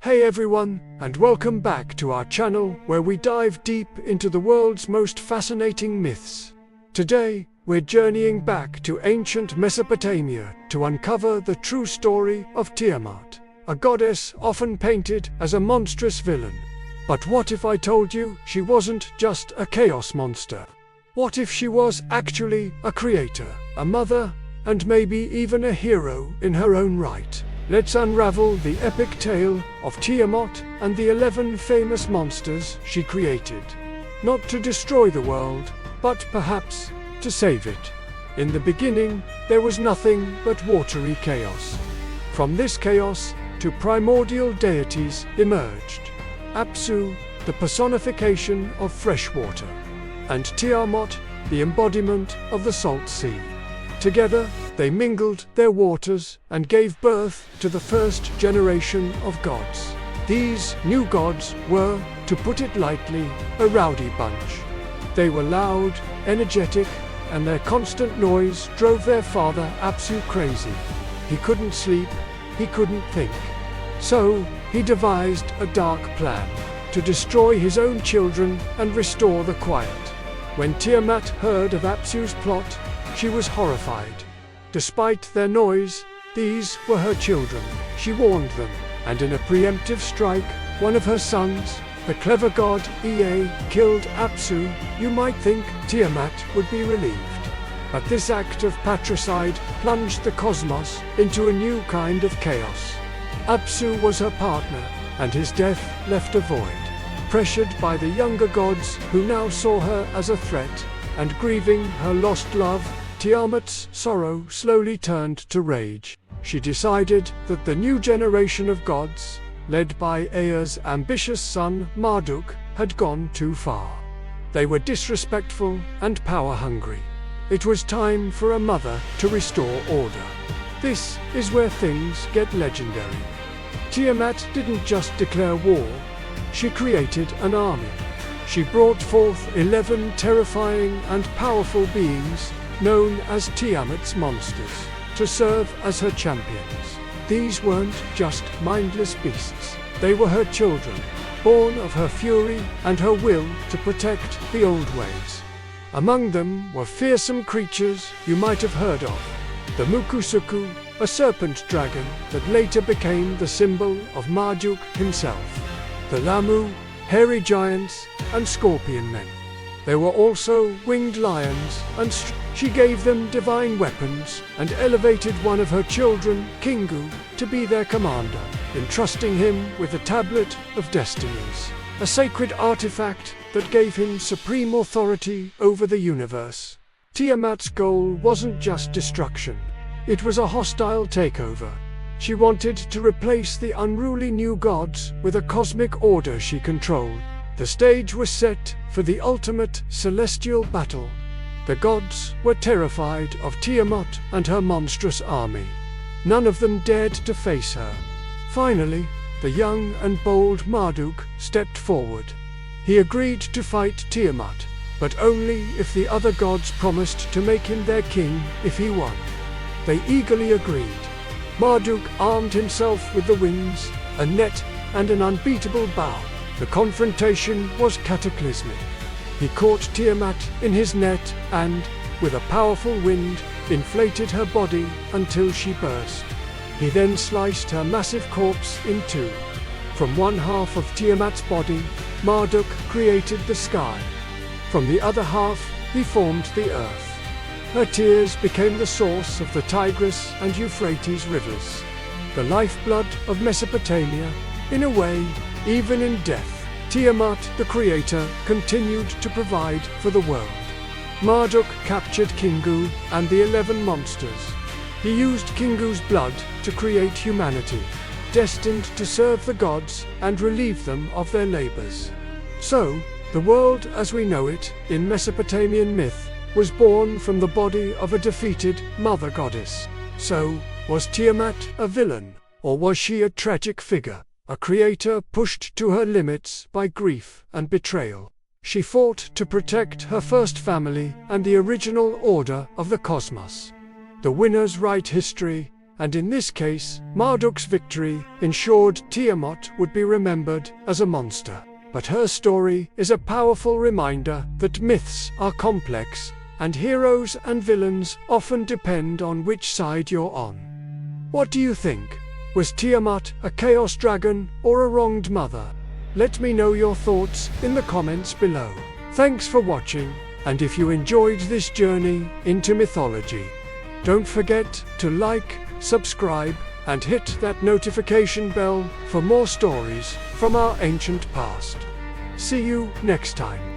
Hey everyone, and welcome back to our channel where we dive deep into the world's most fascinating myths. Today, we're journeying back to ancient Mesopotamia to uncover the true story of Tiamat, a goddess often painted as a monstrous villain. But what if I told you she wasn't just a chaos monster? What if she was actually a creator, a mother, and maybe even a hero in her own right? Let's unravel the epic tale of Tiamat and the 11 famous monsters she created. Not to destroy the world, but perhaps to save it. In the beginning, there was nothing but watery chaos. From this chaos, two primordial deities emerged. Apsu, the personification of freshwater, and Tiamat, the embodiment of the salt sea. Together, they mingled their waters and gave birth to the first generation of gods. These new gods were, to put it lightly, a rowdy bunch. They were loud, energetic, and their constant noise drove their father Apsu crazy. He couldn't sleep, he couldn't think. So, he devised a dark plan to destroy his own children and restore the quiet. When Tiamat heard of Apsu's plot, she was horrified. Despite their noise, these were her children. She warned them, and in a preemptive strike, one of her sons, the clever god Ea, killed Apsu. You might think Tiamat would be relieved. But this act of patricide plunged the cosmos into a new kind of chaos. Apsu was her partner, and his death left a void. Pressured by the younger gods who now saw her as a threat, and grieving her lost love, Tiamat's sorrow slowly turned to rage. She decided that the new generation of gods, led by Ea's ambitious son Marduk, had gone too far. They were disrespectful and power-hungry. It was time for a mother to restore order. This is where things get legendary. Tiamat didn't just declare war, she created an army. She brought forth 11 terrifying and powerful beings, known as Tiamat's monsters, to serve as her champions. These weren't just mindless beasts. They were her children, born of her fury and her will to protect the old ways. Among them were fearsome creatures you might have heard of. The Mukusuku, a serpent dragon that later became the symbol of Marduk himself. The Lamu, hairy giants, and scorpion men. There were also winged lions, and she gave them divine weapons and elevated one of her children, Kingu, to be their commander, entrusting him with the Tablet of Destinies, a sacred artifact that gave him supreme authority over the universe. Tiamat's goal wasn't just destruction. It was a hostile takeover. She wanted to replace the unruly new gods with a cosmic order she controlled. The stage was set for the ultimate celestial battle. The gods were terrified of Tiamat and her monstrous army. None of them dared to face her. Finally, the young and bold Marduk stepped forward. He agreed to fight Tiamat, but only if the other gods promised to make him their king if he won. They eagerly agreed. Marduk armed himself with the winds, a net, and an unbeatable bow. The confrontation was cataclysmic. He caught Tiamat in his net and, with a powerful wind, inflated her body until she burst. He then sliced her massive corpse in two. From one half of Tiamat's body, Marduk created the sky. From the other half, he formed the earth. Her tears became the source of the Tigris and Euphrates rivers, the lifeblood of Mesopotamia. In a way, even in death, Tiamat, the creator, continued to provide for the world. Marduk captured Kingu and the 11 monsters. He used Kingu's blood to create humanity, destined to serve the gods and relieve them of their labors. So, the world as we know it in Mesopotamian myth was born from the body of a defeated mother goddess. So, was Tiamat a villain, or was she a tragic figure? A creator pushed to her limits by grief and betrayal. She fought to protect her first family and the original order of the cosmos. The winners write history, and in this case, Marduk's victory ensured Tiamat would be remembered as a monster. But her story is a powerful reminder that myths are complex, and heroes and villains often depend on which side you're on. What do you think? Was Tiamat a chaos dragon or a wronged mother? Let me know your thoughts in the comments below. Thanks for watching, and if you enjoyed this journey into mythology, don't forget to like, subscribe, and hit that notification bell for more stories from our ancient past. See you next time.